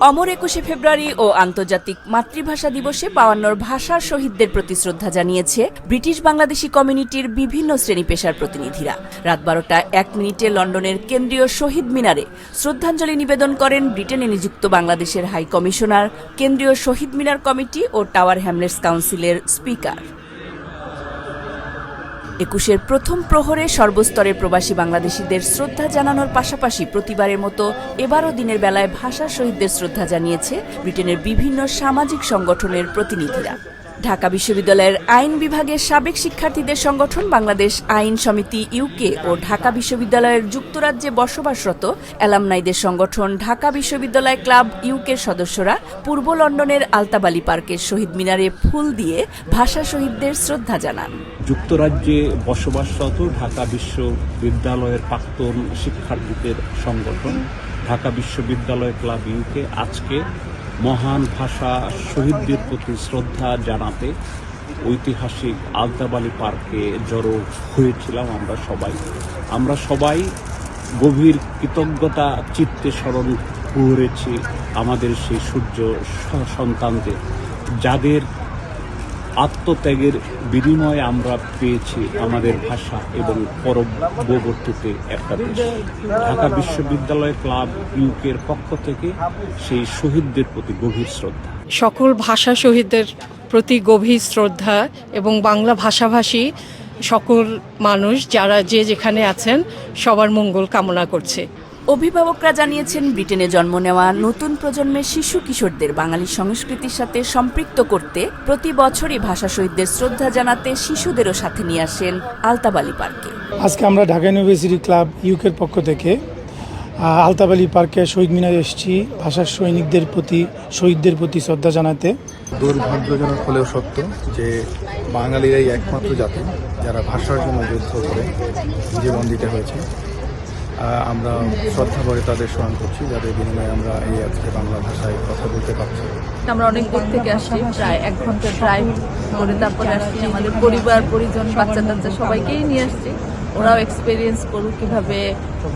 অমর ২১শে ফেব্রুয়ারি ও আন্তর্জাতিক মাতৃভাষা দিবসে ৫২ ভাষার শহীদদের প্রতি শ্রদ্ধা জানিয়েছে ব্রিটিশ বাংলাদেশি কমিউনিটির বিভিন্ন শ্রেণী পেশার প্রতিনিধিরা। রাত ১২টা ১ মিনিটে লন্ডনের কেন্দ্রীয় শহীদ মিনারে শ্রদ্ধাঞ্জলি নিবেদন করেন ব্রিটেনে নিযুক্ত বাংলাদেশের হাই কমিশনার, কেন্দ্রীয় শহীদ মিনার কমিটি ও টাওয়ার হ্যামলেটস কাউন্সিলের স্পিকার। ২১-এর প্রথম প্রহরে সর্বস্তরের প্রবাসী বাংলাদেশিদের শ্রদ্ধা জানানোর পাশাপাশি প্রতিবারের মতো এবারও দিনের বেলায় ভাষা শহীদদের শ্রদ্ধা জানিয়েছে ব্রিটেনের বিভিন্ন সামাজিক সংগঠনের প্রতিনিধিরা। ঢাকা বিশ্ববিদ্যালয়ের আইন বিভাগের সাবেক শিক্ষার্থীদের সংগঠন বাংলাদেশ আইন সমিতি ইউকে ও ঢাকা বিশ্ববিদ্যালয়ের যুক্তরাজ্যে বসবাসরত অ্যালামনাইদের সংগঠন ঢাকা বিশ্ববিদ্যালয় ক্লাব ইউকের সদস্যরা পূর্ব লন্ডনের আলতাবালি পার্কের শহীদ মিনারে ফুল দিয়ে ভাষা শহীদদের শ্রদ্ধা জানান। যুক্তরাজ্যে বসবাসরত ঢাকা বিশ্ববিদ্যালয়ের প্রাক্তন শিক্ষার্থীদের সংগঠন ঢাকা বিশ্ববিদ্যালয় ক্লাব ইউকে আজকে মহান ভাষা শহীদদের প্রতি শ্রদ্ধা জানাতে ঐতিহাসিক আলতাবালি পার্কে জড়ো হয়েছিলাম। আমরা সবাই গভীর কৃতজ্ঞতা চিত্তে স্মরণ করেছি আমাদের সেই সূর্য সন্তানদের, যাদের আত্মত্যাগের বিনিময়ে আমরা পেয়েছি আমাদের ভাষা এবং পরবর্তীতে একটা দেশ। ঢাকা বিশ্ববিদ্যালয় ক্লাব ইউকের পক্ষ থেকে সেই শহীদদের প্রতি গভীর শ্রদ্ধা। সকল ভাষা শহীদদের প্রতি গভীর শ্রদ্ধা এবং বাংলা ভাষাভাষী সকল মানুষ যারা যেখানে আছেন সবার মঙ্গল কামনা করছে। অভিভাবকরা জানিয়েছেন ব্রিটেনে জন্ম নেওয়া নতুন প্রজন্মের শিশু কিশোরদের বাঙালি সংস্কৃতির সাথে সম্পৃক্ত করতে প্রতি বছরই ভাষা শহীদদের শ্রদ্ধা জানাতে শিশুদেরও সাথে নিয়ে আসেন আলতাবালি পার্কে। আজকে আমরা ঢাকা ইউনিভার্সিটি ক্লাব ইউকের পক্ষ থেকে আলতাবালি পার্কে শহীদ মিনারে এসেছি ভাষার শহীদদের প্রতি শ্রদ্ধা জানাতে। দুর্ভাগ্যজনক হলেও সত্য যে বাঙালিরাই একমাত্র জাতি যারা ভাষার জন্য যুদ্ধ করে জীবন দিতে হয়েছে। আমরা শ্রদ্ধা করে তাদের স্মরণ করছি, যাদের বিনিময়ে আমরা এই আজকে বাংলা ভাষায় কথা বলতে পারছি। আমরা অনেক দূর থেকে আসছি, প্রায় ১ ঘন্টা ড্রাইভ করে তারপরে আসছি। আমাদের পরিবার পরিজন বাচ্চা টাচ্চা সবাইকেই নিয়ে আসছি, ওরাও এক্সপিরিয়েন্স করুক কিভাবে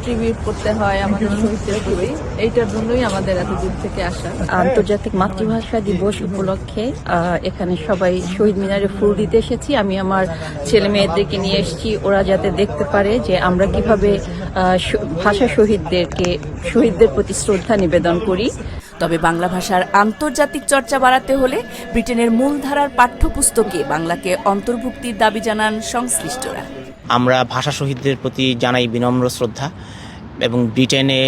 ট্রিবিউট করতে হয় আমাদের শহীদদের প্রতি। এইটার জন্যই আমাদের এত দূর থেকে আসা। আন্তর্জাতিক মাতৃভাষা দিবস উপলক্ষে এখানে সবাই শহীদ মিনারে ফুল দিতে এসেছি। আমি আমার ছেলে মেয়েদেরকে নিয়ে এসেছি, ওরা যাতে দেখতে পারে যে আমরা কিভাবে ভাষা শহীদদের প্রতি শ্রদ্ধা নিবেদন করি। তবে বাংলা ভাষার আন্তর্জাতিক চর্চা বাড়াতে হলে ব্রিটেনের মূলধারার পাঠ্যপুস্তকে বাংলাকে অন্তর্ভুক্তির দাবি জানান সংশ্লিষ্টরা। আমরা ভাষা শহীদদের প্রতি জানাই বিনম্র শ্রদ্ধা এবং ব্রিটেনে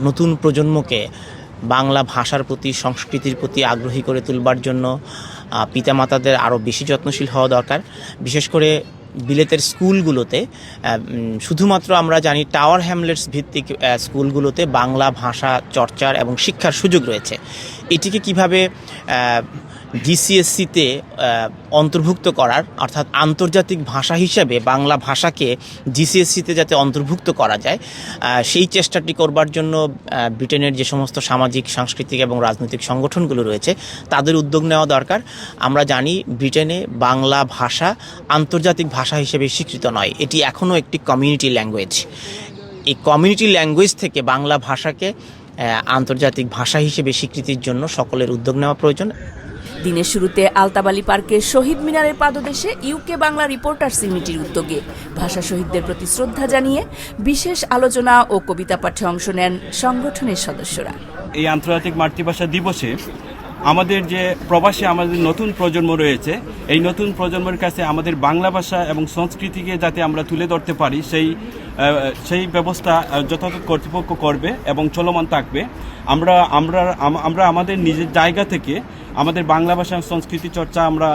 নতুন প্রজন্মকে বাংলা ভাষার প্রতি, সংস্কৃতির প্রতি আগ্রহী করে তুলবার জন্য পিতামাতাদের আরও বেশি যত্নশীল হওয়া দরকার। বিশেষ করে বিলেতের স্কুলগুলোতে শুধুমাত্র আমরা জানি টাওয়ার হ্যামলেটস ভিত্তিক স্কুলগুলোতে বাংলা ভাষা চর্চার এবং শিক্ষার সুযোগ রয়েছে। এটিকে কিভাবে GCSE-তে অন্তর্ভুক্ত করার, অর্থাৎ আন্তর্জাতিক ভাষা হিসেবে বাংলা ভাষাকে GCSE-তে যাতে অন্তর্ভুক্ত করা যায়, সেই চেষ্টাটি করবার জন্য ব্রিটেনের যে সমস্ত সামাজিক, সাংস্কৃতিক এবং রাজনৈতিক সংগঠনগুলো রয়েছে তাদের উদ্যোগ নেওয়া দরকার। আমরা জানি ব্রিটেনে বাংলা ভাষা আন্তর্জাতিক ভাষা হিসেবে স্বীকৃত নয়, এটি এখনও একটি কমিউনিটি ল্যাঙ্গুয়েজ। এই কমিউনিটি ল্যাঙ্গুয়েজ থেকে বাংলা ভাষাকে আন্তর্জাতিক ভাষা হিসেবে স্বীকৃতির জন্য সকলের উদ্যোগ নেওয়া প্রয়োজন। দিনের শুরুতে আলতাবালি পার্কের শহীদ মিনারের পাদদেশে ইউকে বাংলা রিপোর্টার্স ইউনিটির উদ্যোগে ভাষা শহীদদের প্রতি শ্রদ্ধা জানিয়ে বিশেষ আলোচনা ও কবিতা পাঠে অংশ নেন সংগঠনের সদস্যরা। এই আন্তর্জাতিক মাতৃভাষা দিবসে আমাদের যে প্রবাসী আমাদের নতুন প্রজন্ম রয়েছে, এই নতুন প্রজন্মের কাছে আমাদের বাংলা ভাষা এবং সংস্কৃতিকে যাতে আমরা তুলে ধরতে পারি সেই ব্যবস্থা যথাযথ কর্তৃপক্ষ করবে এবং চলমান থাকবে। আমরা আমাদের নিজের জায়গা থেকে আমাদের বাংলা ভাষা সংস্কৃতি চর্চা আমরা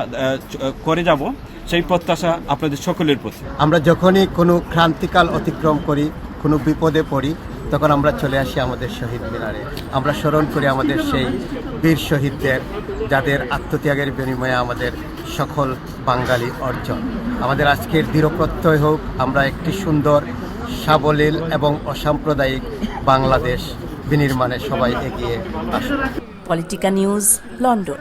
করে যাব, সেই প্রত্যাশা আপনাদের সকলের প্রতি। আমরা যখনই কোনো ক্রান্তিকাল অতিক্রম করি, কোনো বিপদে পড়ি, তখন আমরা চলে আসি আমাদের শহীদ মিনারে। আমরা স্মরণ করি আমাদের সেই বীর শহীদদের, যাদের আত্মত্যাগের বিনিময়ে আমাদের সকল বাঙালি অর্জন। আমাদের আজকের দৃঢ়প্রত্যয় হোক আমরা একটি সুন্দর, সাবলীল এবং অসাম্প্রদায়িক বাংলাদেশ বিনির্মাণে সবাই এগিয়ে আসুন। Politika news, London.